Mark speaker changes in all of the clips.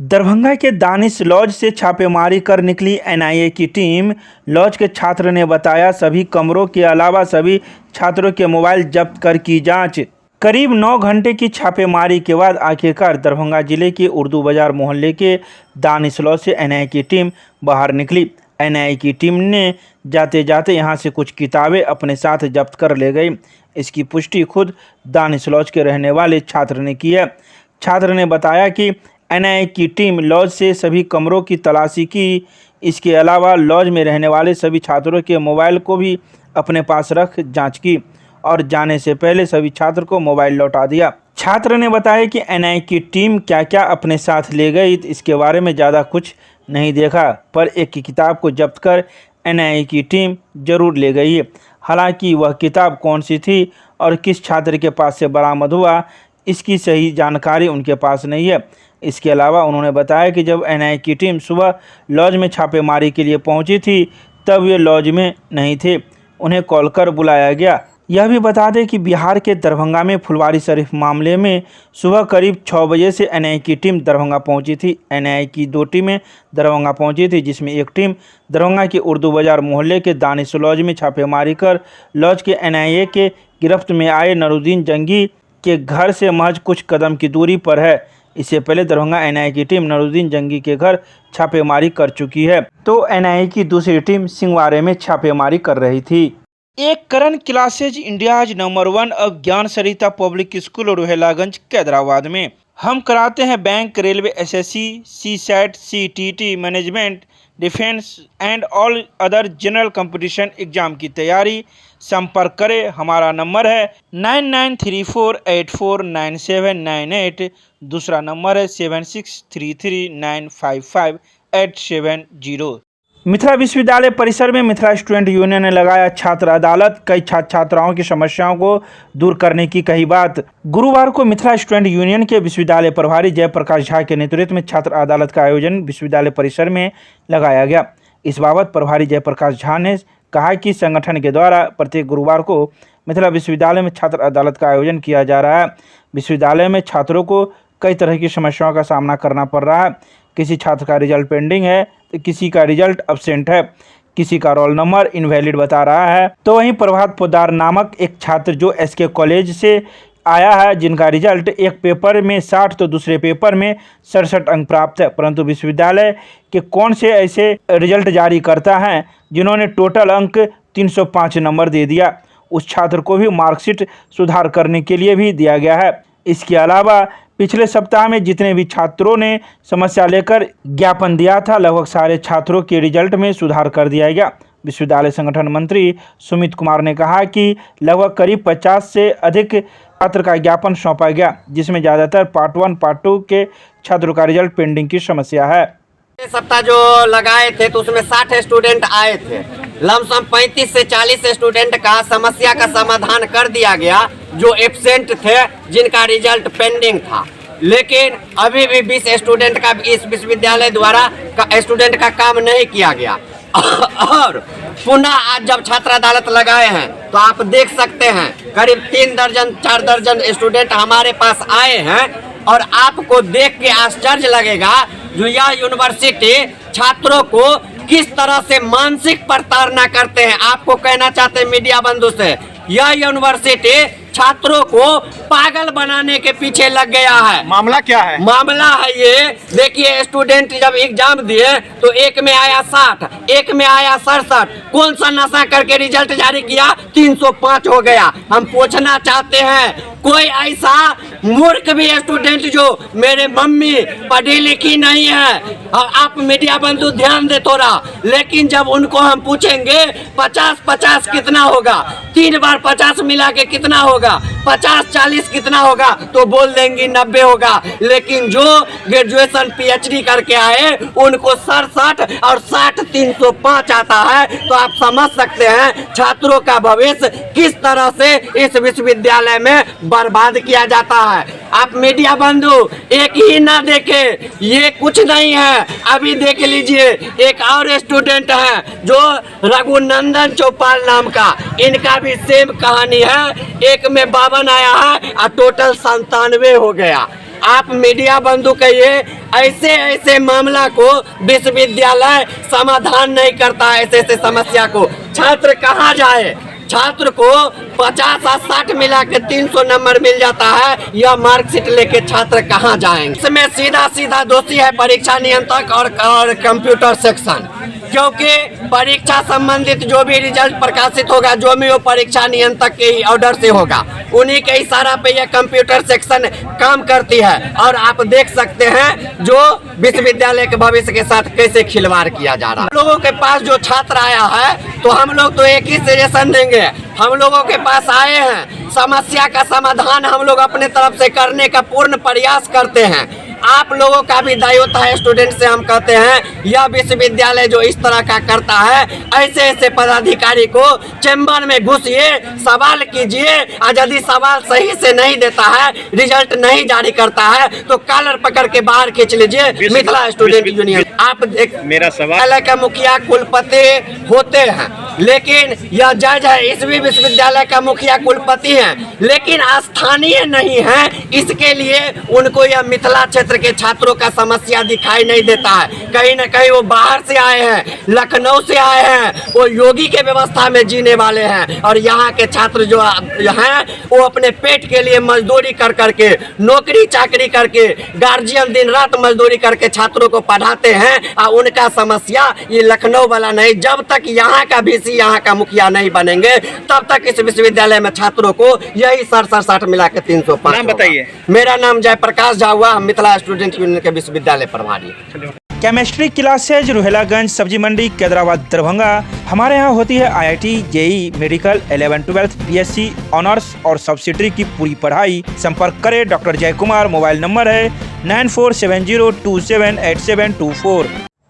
Speaker 1: दरभंगा के दानिश लॉज से छापेमारी कर निकली एनआईए की टीम। लॉज के छात्र ने बताया, सभी कमरों के अलावा सभी छात्रों के मोबाइल जब्त कर की जांच। करीब 9 घंटे की छापेमारी के बाद आखिरकार दरभंगा जिले के उर्दू बाजार मोहल्ले के दानिश लॉज से एनआईए की टीम बाहर निकली। एनआईए की टीम ने जाते जाते यहां से कुछ किताबें अपने साथ जब्त कर ले गई। इसकी पुष्टि खुद दानिश लॉज के रहने वाले छात्र ने की है। छात्र ने बताया कि एनआईए की टीम लॉज से सभी कमरों की तलाशी की। इसके अलावा लॉज में रहने वाले सभी छात्रों के मोबाइल को भी अपने पास रख जांच की और जाने से पहले सभी छात्र को मोबाइल लौटा दिया। छात्र ने बताया कि एनआईए की टीम क्या क्या अपने साथ ले गई इसके बारे में ज़्यादा कुछ नहीं देखा, पर एक किताब को जब्त कर एनआईए की टीम जरूर ले गई है। हालांकि वह किताब कौन सी थी और किस छात्र के पास से बरामद हुआ, इसकी सही जानकारी उनके पास नहीं है। इसके अलावा उन्होंने बताया कि जब एनआईए की टीम सुबह लॉज में छापेमारी के लिए पहुंची थी तब वे लॉज में नहीं थे, उन्हें कॉल कर बुलाया गया। यह भी बता दें कि बिहार के दरभंगा में फुलवारी शरीफ मामले में सुबह करीब 6 बजे से एनआईए की टीम दरभंगा पहुंची थी। एनआईए की 2 टीमें दरभंगा पहुंची थी, जिसमें एक टीम दरभंगा के उर्दू बाजार मोहल्ले के दानिश लॉज में छापेमारी कर लॉज के एनआईए के गिरफ्त में आए नूरुद्दीन जंगी के घर से महज कुछ कदम की दूरी पर है। इससे पहले दरभंगा एनआईए की टीम नूरुद्दीन जंगी के घर छापेमारी कर चुकी है, तो एनआईए की दूसरी टीम सिंहवाड़े में छापेमारी कर रही थी। एक करण क्लासेज इंडियाज नंबर 1 अब ज्ञान सरिता पब्लिक स्कूल रोहेलागंज कैदराबाद में हम कराते हैं bank, railway, SSC, CSAT, CTT, management, defence and all other general competition exam की तैयारी। संपर्क करें, हमारा नंबर है 9934849798। दूसरा नंबर है 7633955870। मिथिला विश्वविद्यालय परिसर में मिथिला स्टूडेंट यूनियन ने लगाया छात्र अदालत। कई छात्र छात्राओं की समस्याओं को दूर करने की कही बात। गुरुवार को मिथिला स्टूडेंट यूनियन के विश्वविद्यालय प्रभारी जयप्रकाश झा के नेतृत्व में छात्र अदालत का आयोजन विश्वविद्यालय परिसर में लगाया गया। इस बाबत प्रभारी जयप्रकाश झा ने कहा कि संगठन के द्वारा प्रत्येक गुरुवार को मिथिला विश्वविद्यालय में छात्र अदालत का आयोजन किया जा रहा है। विश्वविद्यालय में छात्रों को कई तरह की समस्याओं का सामना करना पड़ रहा है। किसी छात्र का रिजल्ट पेंडिंग है तो किसी का रिजल्ट अब्सेंट है, किसी का रोल नंबर इनवैलिड बता रहा है। तो वहीं प्रभात पोद्दार नामक एक छात्र जो एसके कॉलेज से आया है, जिनका रिजल्ट एक पेपर में 60 तो दूसरे पेपर में 67 अंक प्राप्त है, परंतु विश्वविद्यालय के कौन से ऐसे रिजल्ट जारी करता है जिन्होंने टोटल अंक 305 नंबर दे दिया। उस छात्र को भी मार्कशीट सुधार करने के लिए भी दिया गया है। इसके अलावा पिछले सप्ताह में जितने भी छात्रों ने समस्या लेकर ज्ञापन दिया था, लगभग सारे छात्रों के रिजल्ट में सुधार कर दिया गया। विश्वविद्यालय संगठन मंत्री सुमित कुमार ने कहा कि लगभग करीब 50 से अधिक छात्र का ज्ञापन सौंपा गया, जिसमें ज़्यादातर पार्ट 1 पार्ट 2 के छात्रों का रिजल्ट पेंडिंग की समस्या है।
Speaker 2: सप्ताह जो लगाए थे तो उसमें 60 स्टूडेंट आए थे। लमसम 35 से 40 स्टूडेंट का समस्या का समाधान कर दिया गया जो एब्सेंट थे, जिनका रिजल्ट पेंडिंग था। लेकिन अभी भी 20 स्टूडेंट का इस विश्वविद्यालय द्वारा स्टूडेंट का काम नहीं किया गया। और पुनः आज जब छात्र अदालत लगाए हैं तो आप देख सकते हैं करीब 3 दर्जन 4 दर्जन स्टूडेंट हमारे पास आए हैं। और आपको देख के आश्चर्य लगेगा जो यह यूनिवर्सिटी छात्रों को किस तरह से मानसिक प्रताड़ना करते हैं। आपको कहना चाहते हैं मीडिया बंधु से, यह यूनिवर्सिटी छात्रों को पागल बनाने के पीछे लग गया है।
Speaker 3: मामला क्या है?
Speaker 2: मामला है ये, देखिए स्टूडेंट जब एग्जाम दिए तो एक में आया 60, एक में आया 67। कौन सा नशा करके रिजल्ट जारी किया? 305 हो गया। हम पूछना चाहते हैं कोई ऐसा मूर्ख भी स्टूडेंट जो मेरे मम्मी पढ़ी लिखी नहीं है, और आप मीडिया बंधु ध्यान दे थोड़ा, लेकिन जब उनको हम पूछेंगे 50-50 कितना होगा, 3 बार 50 मिला के कितना होगा, 50-40 कितना होगा, तो बोल देंगे 90 होगा। लेकिन जो ग्रेजुएशन PhD करके आए उनको 67 और 60 305 आता है। तो आप समझ सकते हैं छात्रों का भविष्य किस तरह से इस विश्वविद्यालय में बर्बाद किया जाता है। आप मीडिया बंधु एक ही ना देखे, ये कुछ नहीं है। अभी देख लीजिए एक और स्टूडेंट है जो रघुनंदन चौपाल नाम का, इनका भी सेम कहानी है। एक में 52 आया है और टोटल 97 हो गया। आप मीडिया बंधु कहिए, ऐसे ऐसे मामला को विश्वविद्यालय समाधान नहीं करता है। ऐसे ऐसे समस्या को छात्र कहाँ जाए? छात्र को 50 और 60 मिला के 300 नंबर मिल जाता है, यह मार्कशीट लेके छात्र कहाँ जाएंगे? इसमें सीधा सीधा दोषी है परीक्षा नियंत्रक और कंप्यूटर सेक्शन, क्योंकि परीक्षा संबंधित जो भी रिजल्ट प्रकाशित होगा, जो भी वो परीक्षा नियंत्रक के ऑर्डर से होगा, उन्हीं के इशारा पे यह कंप्यूटर सेक्शन काम करती है। और आप देख सकते हैं जो विश्वविद्यालय के भविष्य के साथ कैसे खिलवाड़ किया जा रहा है। लोगों के पास जो छात्र आया है, तो हम लोग तो एक ही सजेशन देंगे, हम लोगों के पास आए हैं, समस्या का समाधान हम लोग अपने तरफ से करने का पूर्ण प्रयास करते हैं। आप लोगों का भी दायित्व है, स्टूडेंट से हम कहते हैं, यह विश्वविद्यालय जो इस तरह का करता है, ऐसे ऐसे पदाधिकारी को चैम्बर में घुसिए, सवाल कीजिए, और यदि सवाल सही से नहीं देता है, रिजल्ट नहीं जारी करता है, तो कॉलर पकड़ के बाहर खींच लीजिए। मिथिला स्टूडेंट यूनियन, आप
Speaker 3: मेरा सवाल
Speaker 2: का मुखिया कुलपति होते हैं, लेकिन यह जज है, इस भी विश्वविद्यालय का मुखिया कुलपति हैं, लेकिन स्थानीय नहीं है। इसके लिए उनको यह मिथिला क्षेत्र के छात्रों का समस्या दिखाई नहीं देता है। कहीं न कहीं वो बाहर से आए हैं, लखनऊ से आए हैं, वो योगी के व्यवस्था में जीने वाले हैं, और यहाँ के छात्र जो हैं वो अपने पेट के लिए मजदूरी कर करके, नौकरी चाकरी करके, गार्जियन दिन रात मजदूरी करके छात्रों को पढ़ाते हैं। और उनका समस्या ये लखनऊ वाला नहीं। जब तक यहाँ का VC, यहाँ का मुखिया नहीं बनेंगे, तब तक इस विश्वविद्यालय में छात्रों को यही 60 मिला के 305।
Speaker 3: नाम बताइए।
Speaker 2: मेरा नाम जयप्रकाश झा हुआ, मिथिला स्टूडेंट यूनियन के विश्वविद्यालय प्रभारी।
Speaker 1: केमिस्ट्री क्लासेज रोहिलागंज सब्जी मंडी कैदराबाद दरभंगा। हमारे यहाँ होती है IIT, JEE, medical, 11, 12, BSc honours और सब्सिडरी की पूरी पढ़ाई। संपर्क करें डॉक्टर जय कुमार। मोबाइल नंबर है 9470278724।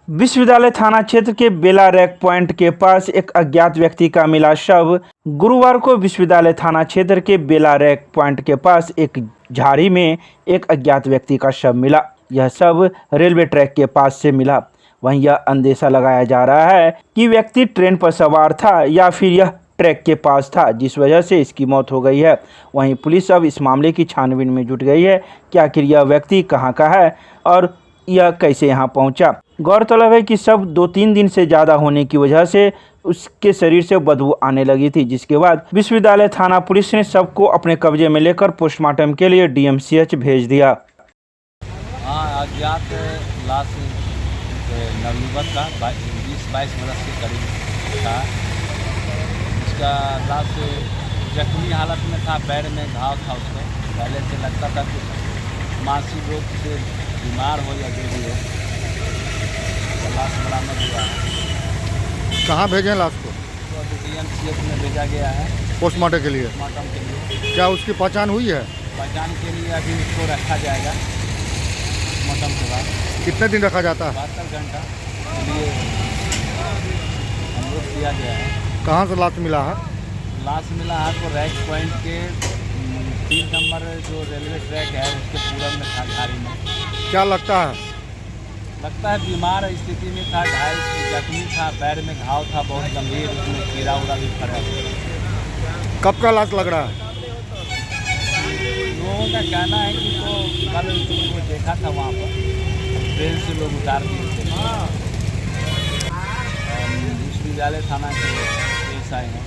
Speaker 1: विश्वविद्यालय थाना क्षेत्र के बेला रैक पॉइंट के पास एक अज्ञात व्यक्ति का मिला शव। गुरुवार को विश्वविद्यालय थाना क्षेत्र के बेला रैक पॉइंट के पास एक झाड़ी में एक अज्ञात व्यक्ति का शव मिला। यह शव रेलवे ट्रैक के पास से मिला। वहीं यह अंदेशा लगाया जा रहा है कि व्यक्ति ट्रेन पर सवार था या फिर यह ट्रैक के पास था, जिस वजह से इसकी मौत हो गई है। वहीं पुलिस अब इस मामले की छानबीन में जुट गई है कि आखिर यह व्यक्ति कहाँ का है और यह कैसे यहाँ पहुँचा। गौरतलब है कि शव 2-3 दिन से ज़्यादा होने की वजह से उसके शरीर से बदबू आने लगी थी, जिसके बाद विश्वविद्यालय थाना पुलिस ने शव को अपने कब्जे में लेकर पोस्टमार्टम के लिए DMCH भेज दिया।
Speaker 4: अज्ञात लाश नवयुवक का 20-22 बरस के करीब था। इसका लाश जख्मी हालत में था, पैर में घाव था उसको। पहले से लगता था कि मानसिक रोग से बीमार हो या जो भी हो। लाश बरामद हुआ है।
Speaker 5: कहाँ भेजें लाश को?
Speaker 4: तो DMCH में भेजा गया है
Speaker 5: पोस्टमार्टम के लिए।
Speaker 4: पोस्टमार्टम के लिए।
Speaker 5: क्या उसकी पहचान हुई है?
Speaker 4: पहचान के लिए अभी उसको रखा जाएगा पोस्टमार्टम के बाद।
Speaker 5: कितने दिन रखा जाता है?
Speaker 4: 72 घंटा के लिए अनुरोध किया गया है।
Speaker 5: कहाँ से लाश मिला है?
Speaker 4: लाश मिला है तो रैक पॉइंट के 3 नंबर जो रेलवे ट्रैक है उसके पूरब में था, झाड़ी में।
Speaker 5: क्या लगता है?
Speaker 4: लगता है बीमार स्थिति में था, घायल जख्मी था, पैर में घाव था बहुत गंभीर, उसमें कीड़ा उड़ा भी फरा।
Speaker 5: कब का लाश लग रहा है?
Speaker 4: लोगों का कहना है कि तो कल वो देखा था वहाँ पर, ट्रेन से लोग उतार दिए थे। विश्वविद्यालय थाना के SI हैं।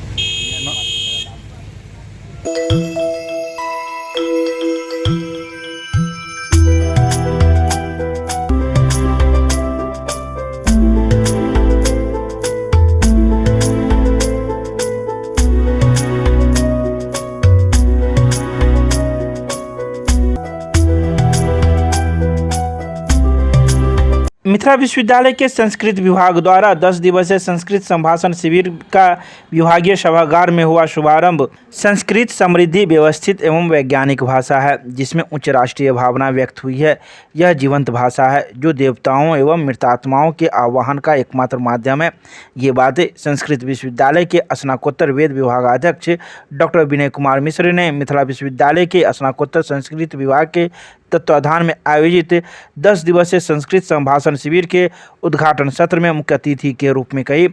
Speaker 1: मिथिला विश्वविद्यालय के संस्कृत विभाग द्वारा 10 दिवसीय संस्कृत संभाषण शिविर का विभागीय सभागार में हुआ शुभारंभ। संस्कृत समृद्धि, व्यवस्थित एवं वैज्ञानिक भाषा है जिसमें उच्च राष्ट्रीय भावना व्यक्त हुई है। यह जीवंत भाषा है जो देवताओं एवं मृतात्माओं के आवाहन का एकमात्र माध्यम है। ये बातें संस्कृत विश्वविद्यालय के स्नातकोत्तर वेद विभागाध्यक्ष डॉक्टर विनय कुमार मिश्र ने मिथिला विश्वविद्यालय के स्नातकोत्तर संस्कृत विभाग के तत्वाधान में आयोजित 10 दिवसीय संस्कृत संभाषण शिविर के उद्घाटन सत्र में मुख्य अतिथि के रूप में कही।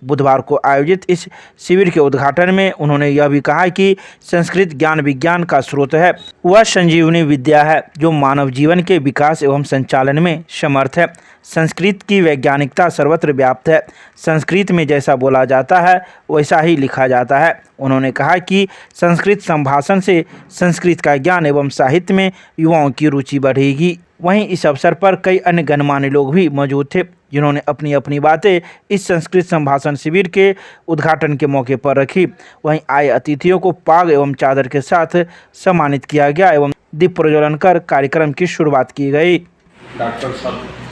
Speaker 1: बुधवार को आयोजित इस शिविर के उद्घाटन में उन्होंने यह भी कहा कि संस्कृत ज्ञान विज्ञान का स्रोत है, वह संजीवनी विद्या है जो मानव जीवन के विकास एवं संचालन में समर्थ है। संस्कृत की वैज्ञानिकता सर्वत्र व्याप्त है। संस्कृत में जैसा बोला जाता है वैसा ही लिखा जाता है। उन्होंने कहा कि संस्कृत संभाषण से संस्कृत का ज्ञान एवं साहित्य में युवाओं की रुचि बढ़ेगी। वहीं इस अवसर पर कई अन्य गणमान्य लोग भी मौजूद थे, जिन्होंने अपनी अपनी बातें इस संस्कृत संभाषण शिविर के उद्घाटन के मौके पर रखी। वहीं आए अतिथियों को पाग एवं चादर के साथ सम्मानित किया गया एवं दीप प्रज्वलन कर कार्यक्रम की शुरुआत की गई।
Speaker 3: डॉक्टर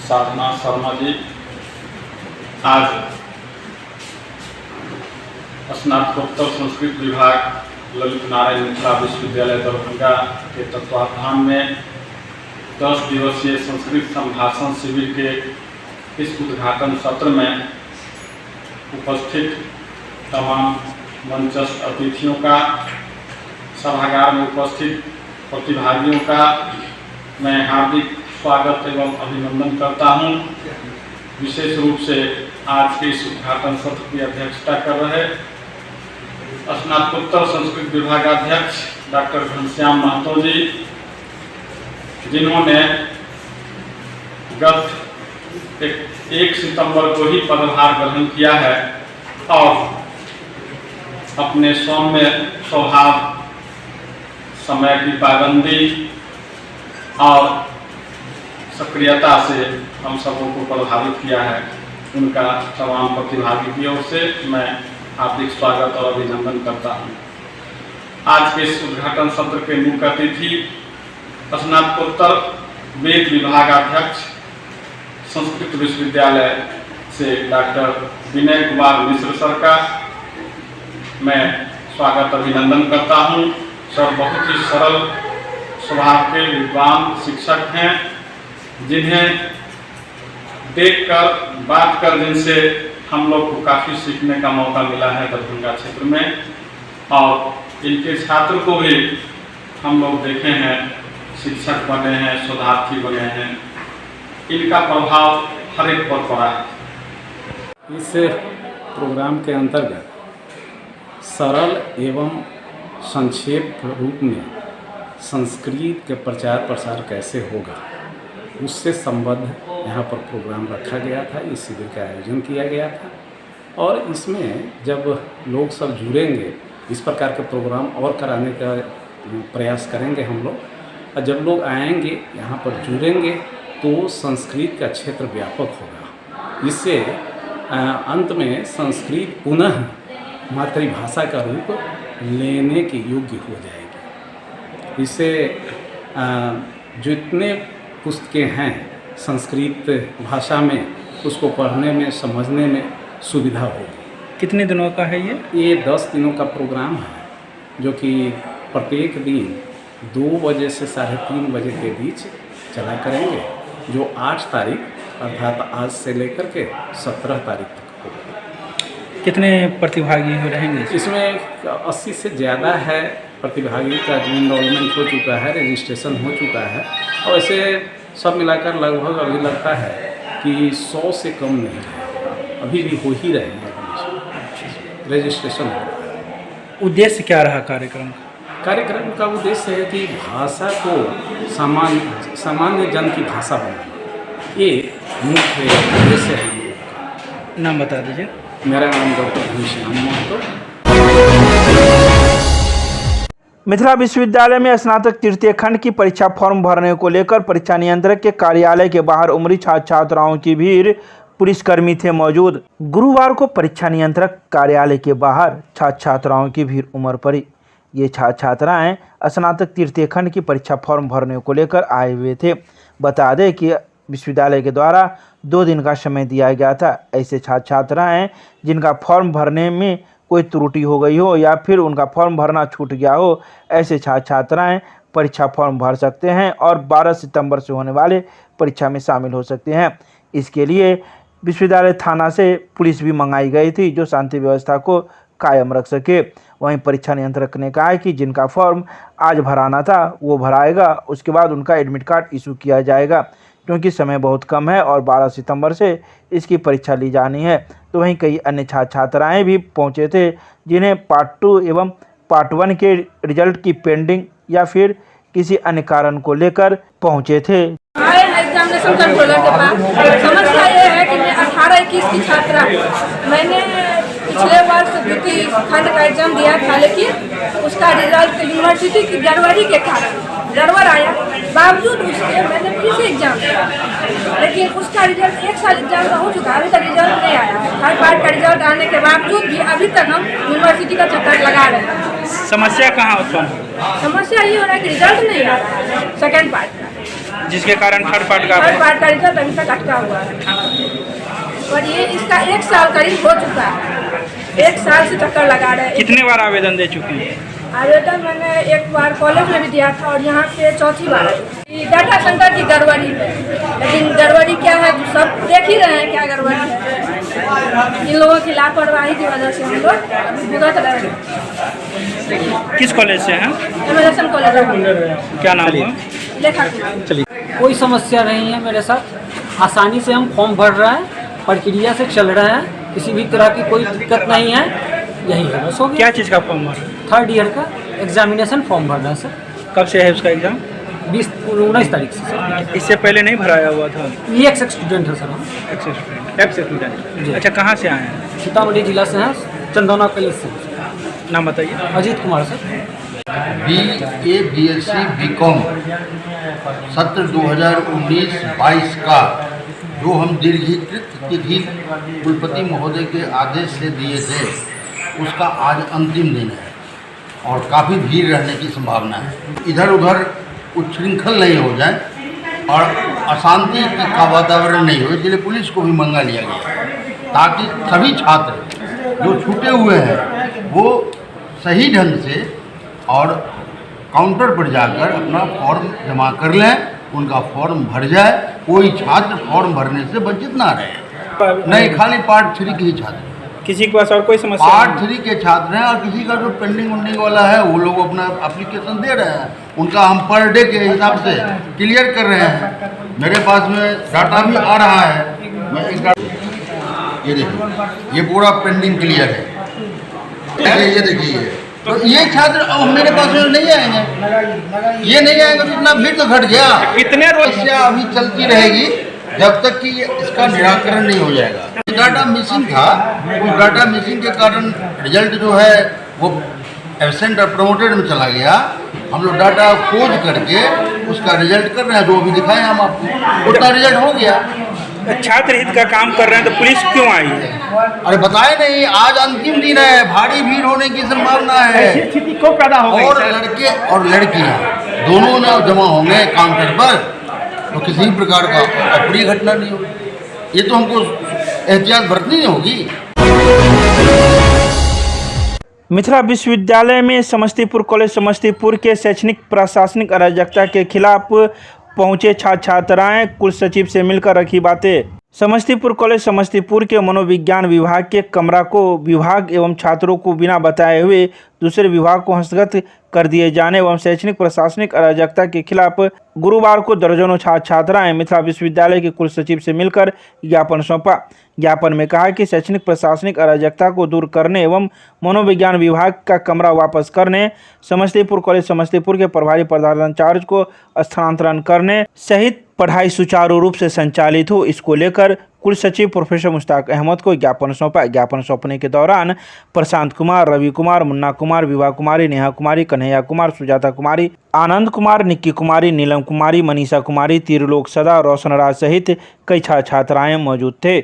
Speaker 3: साधना शर्मा जी आज स्नातकोत्तर संस्कृत विभाग ललित नारायण मिथिला विश्वविद्यालय दरभंगा के तत्वाधान में 10 दिवसीय संस्कृत संभाषण शिविर के इस उद्घाटन सत्र में उपस्थित तमाम मंचस्थ अतिथियों का, सभागार में उपस्थित प्रतिभागियों का मैं हार्दिक स्वागत एवं अभिनंदन करता हूं। विशेष रूप से आज के इस उद्घाटन सत्र की अध्यक्षता कर रहे स्नातकोत्तर संस्कृत विभागाध्यक्ष डॉक्टर घनश्याम महतो जी, जिन्होंने गत 1 सितंबर को ही पदभार ग्रहण किया है और अपने सौम्य स्वभाव, समय की पाबंदी और सक्रियता से हम सबों को प्रभावित किया है। उनका तमाम प्रतिभागी की ओर से मैं हार्दिक स्वागत और अभिनंदन करता हूं। आज के इस उद्घाटन सत्र के मुख्य अतिथि स्नातकोत्तर वेद विभागाध्यक्ष संस्कृत विश्वविद्यालय से डॉक्टर विनय कुमार मिश्र सर का मैं स्वागत अभिनंदन करता हूं। सर बहुत ही सरल स्वभाव के विद्वान शिक्षक हैं, जिन्हें देखकर बात कर जिनसे हम लोग को काफ़ी सीखने का मौका मिला है दरभंगा क्षेत्र में, और इनके छात्र को भी हम लोग देखे हैं, शिक्षक बने हैं, शोधार्थी बने हैं। इनका प्रभाव हर एक पर पड़ा है।
Speaker 6: इस प्रोग्राम के अंतर्गत सरल एवं संक्षेप रूप में संस्कृत के प्रचार प्रसार कैसे होगा, उससे संबद्ध यहाँ पर प्रोग्राम रखा गया था। इस शिविर का आयोजन किया गया था और इसमें जब लोग सब जुड़ेंगे, इस प्रकार के प्रोग्राम और कराने का प्रयास करेंगे हम लोग, और जब लोग आएंगे यहाँ पर जुड़ेंगे तो संस्कृत का क्षेत्र व्यापक होगा। इससे अंत में संस्कृत पुनः मातृभाषा का रूप लेने के योग्य हो जाएगी। इससे जितने पुस्तकें हैं संस्कृत भाषा में, उसको पढ़ने में, समझने में सुविधा होगी।
Speaker 1: कितने दिनों का है
Speaker 6: ये 10 दिनों का प्रोग्राम है, जो कि प्रत्येक दिन 2 बजे से 3:30 बजे के बीच चला करेंगे, जो 8 तारीख अर्थात आज से लेकर के 17 तारीख तक होगा।
Speaker 1: कितने प्रतिभागी रहेंगे
Speaker 6: इसमें 80 से ज़्यादा है प्रतिभागी का जो इनरोलमेंट हो चुका है, रजिस्ट्रेशन हो चुका है, और ऐसे सब मिलाकर लगभग अभी लगता है कि 100 से कम नहीं है, अभी भी हो ही रहे हैं रजिस्ट्रेशन हो रहा है।
Speaker 1: उद्देश्य क्या रहा कार्यक्रम
Speaker 6: कार्यक्रम का उद्देश्य है कि भाषा को सामान्य जन की भाषा बनाना, ये मुख्य उद्देश्य है।
Speaker 1: नाम बता दीजिए।
Speaker 6: मेरा नाम डॉक्टर घनश्याम महतो।
Speaker 1: मिथिला विश्वविद्यालय में स्नातक तृतीय खंड की परीक्षा फॉर्म भरने को लेकर परीक्षा नियंत्रक के कार्यालय के बाहर उमड़ी छात्र छात्राओं की भीड़, पुलिसकर्मी थे मौजूद। गुरुवार को परीक्षा नियंत्रक कार्यालय के बाहर छात्र छात्राओं की भीड़ उमड़ पड़ी। ये छात्र छात्राएं स्नातक तृतीय खंड की परीक्षा फॉर्म भरने को लेकर आए हुए थे। बता दें कि विश्वविद्यालय के द्वारा 2 दिन का समय दिया गया था। ऐसे छात्र छात्राएं जिनका फॉर्म भरने में कोई त्रुटि हो गई हो या फिर उनका फॉर्म भरना छूट गया हो, ऐसे छात्र छात्राएं परीक्षा फॉर्म भर सकते हैं और 12 सितंबर से होने वाले परीक्षा में शामिल हो सकते हैं। इसके लिए विश्वविद्यालय थाना से पुलिस भी मंगाई गई थी, जो शांति व्यवस्था को कायम रख सके। वहीं परीक्षा नियंत्रक ने कहा है कि जिनका फॉर्म आज भराना था वो भराएगा, उसके बाद उनका एडमिट कार्ड इशू किया जाएगा, क्योंकि समय बहुत कम है और 12 सितंबर से इसकी परीक्षा ली जानी है। तो वहीं कई अन्य छात्राएँ भी पहुँचे थे जिन्हें पार्ट 2 एवं पार्ट 1 के रिजल्ट की पेंडिंग या फिर किसी अन्य कारण को लेकर पहुँचे थे।
Speaker 7: एग्जामिनेशन कंट्रोलर के पास समस्या ये है कि मैं 18-21 की छात्रा हूँ। मैंने पिछले वर्ष द्वितीय खंड का एग्जाम दिया था, लेकिन उसका रिजल्ट यूनिवर्सिटी की गड़बड़ी के कारण गड़बड़ आया। बावजूद उसके मैंने फिर से एग्जाम दिया, लेकिन उसका रिजल्ट 1 साल एग्जाम का हो चुका है, अभी तक रिजल्ट नहीं आया है। हर पार्ट का रिजल्ट आने के बावजूद भी अभी तक हम यूनिवर्सिटी का चक्कर लगा रहे हैं।
Speaker 1: समस्या कहाँ उत्पन्न?
Speaker 7: समस्या ये हो रहा है कि रिजल्ट नहीं आ रहा है सेकेंड पार्ट का,
Speaker 1: जिसके कारण थर्ड पार्ट
Speaker 7: का रिजल्ट अभी तक अटका हुआ है। और ये इसका 1 साल करीब हो चुका है, 1 साल से चक्कर लगा रहे हैं।
Speaker 1: कितने बार आवेदन दे चुके हैं?
Speaker 7: आवेदन मैंने एक बार कॉलेज में भी दिया था और यहाँ पे चौथी बार। डाटा सेंटर की गड़बड़ी है, लेकिन गड़बड़ी क्या है तो सब देख ही रहे हैं क्या गड़बड़ी है। इन लोगों की लापरवाही की वजह से हम लोग भुगत रहे हैं।
Speaker 1: किस कॉलेज से हैं?
Speaker 7: एमएलएसएन कॉलेज।
Speaker 1: क्या नाम है?
Speaker 7: लेखा।
Speaker 8: कोई समस्या नहीं है मेरे साथ, आसानी से हम फॉर्म भर रहे हैं, प्रक्रिया से चल रहे हैं, किसी भी तरह की कोई दिक्कत नहीं है। यही है बस, हो गया।
Speaker 1: क्या चीज़ का फॉर्म भर?
Speaker 8: 3rd ईयर का एग्जामिनेशन फॉर्म भरना है सर।
Speaker 1: कब से है उसका एग्जाम?
Speaker 8: 19 तारीख से सर।
Speaker 1: इससे पहले नहीं भराया हुआ था?
Speaker 8: ये एक्स स्टूडेंट है सर हम।
Speaker 1: X student. अच्छा, कहाँ से आए हैं?
Speaker 8: सीतामढ़ी जिला से हैं, चंदौना कॉलेज से।
Speaker 1: नाम बताइए।
Speaker 8: Ajit Kumar sir.
Speaker 9: BA BSc BCom सत्र 2019-22 का जो हम दीर्घीकृत तिथि कुलपति महोदय के आदेश से दिए थे, उसका आज अंतिम दिन है और काफ़ी भीड़ रहने की संभावना है। इधर उधर उच्छृंखल नहीं हो जाए और अशांति का वातावरण नहीं हो, इसलिए पुलिस को भी मंगा लिया गया ताकि सभी छात्र जो छूटे हुए हैं वो सही ढंग से और काउंटर पर जाकर अपना फॉर्म जमा कर लें, उनका फॉर्म भर जाए। कोई छात्र फॉर्म भरने से वंचित ना रहे। नहीं, खाली पार्ट 3 के ही छात्र।
Speaker 1: किसी के पास और कोई समस्या?
Speaker 9: पार्ट 3 के छात्र हैं और किसी का जो पेंडिंग उंडिंग वाला है वो लोग अपना एप्लीकेशन दे रहे हैं, उनका हम पर डे के हिसाब से क्लियर कर रहे हैं। मेरे पास में डाटा भी आ रहा है। मैं एक ये देखिए, ये पूरा पेंडिंग क्लियर है। ये देखिए, तो ये छात्र अब मेरे पास में नहीं आएंगे, ये नहीं आएंगे तो इतना भीड़ तो घट गया।
Speaker 1: कितने
Speaker 9: समस्या अभी चलती रहेगी जब तक कि इसका निराकरण नहीं हो जाएगा। डाटा मिसिंग था, उस डाटा मिसिंग के कारण रिजल्ट जो है वो एब्सेंट और प्रमोटेड में चला गया। हम लोग डाटा खोज करके उसका रिजल्ट कर रहे हैं, जो भी दिखाएं हम आपको, उतना रिजल्ट हो गया।
Speaker 1: छात्र हित का काम कर रहे हैं तो पुलिस क्यों आई है?
Speaker 9: अरे बताए नहीं, आज अंतिम दिन है, भारी भीड़ होने की संभावना है।
Speaker 1: स्थिति को पैदा हो गई
Speaker 9: और लड़के और लड़कियां दोनों ना जमा होंगे काउंटर पर, तो किसी भी प्रकार का अप्रिय घटना नहीं होगी। ये तो हमको एहतियात बरतनी होगी।
Speaker 1: मिथिला विश्वविद्यालय में समस्तीपुर कॉलेज समस्तीपुर के शैक्षणिक प्रशासनिक अराजकता के खिलाफ पहुंचे छात्राएं कुल सचिव से मिलकर रखी बातें। समस्तीपुर कॉलेज समस्तीपुर के मनोविज्ञान विभाग के कमरा को विभाग एवं छात्रों को बिना बताए हुए दूसरे विभाग को हस्तगत कर दिए जाने एवं शैक्षणिक प्रशासनिक अराजकता के खिलाफ गुरुवार को दर्जनों छात्राएं मिथिला विश्वविद्यालय के कुल सचिव से मिलकर ज्ञापन सौंपा। ज्ञापन में कहा कि शैक्षणिक प्रशासनिक अराजकता को दूर करने एवं मनोविज्ञान विभाग का कमरा वापस करने, समस्तीपुर कॉलेज समस्तीपुर के प्रभारी प्रधानाचार्य को स्थानांतरण करने सहित पढ़ाई सुचारू रूप से संचालित हो, इसको लेकर कुल सचिव प्रोफेसर मुश्ताक अहमद को ज्ञापन सौंपा। ज्ञापन सौंपने के दौरान प्रशांत कुमार, रवि कुमार, मुन्ना कुमार, विभा कुमारी, नेहा कुमारी, कन्हैया कुमार, सुजाता कुमारी, आनंद कुमार, निक्की कुमारी, नीलम कुमारी, मनीषा कुमारी, त्रिलोक सदा, रोशन राज सहित कई छात्राएं मौजूद थे।